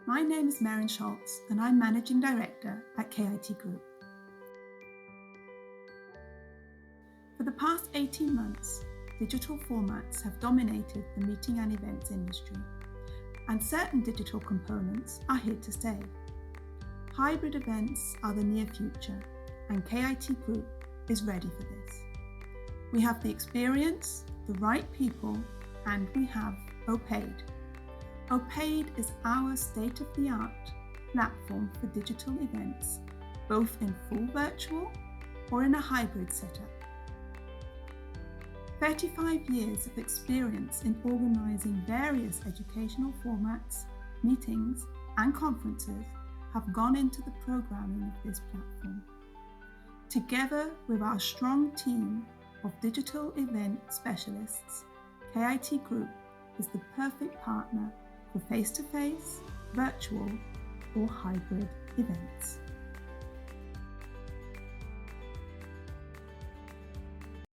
My name is Merryn Scholz and I'm Managing Director at K.I.T Group. For the past 18 months, digital formats have dominated the meeting and events industry, and certain digital components are here to stay. Hybrid events are the near future, and K.I.T Group is ready for this. We have the experience, the right people, and we have OPAID. OPAID is our state-of-the-art platform for digital events, both in full virtual or in a hybrid setup. 35 years of experience in organising various educational formats, meetings and conferences have gone into the programming of this platform. Together with our strong team of digital event specialists, K.I.T Group is the perfect partner for face-to-face, virtual or hybrid events.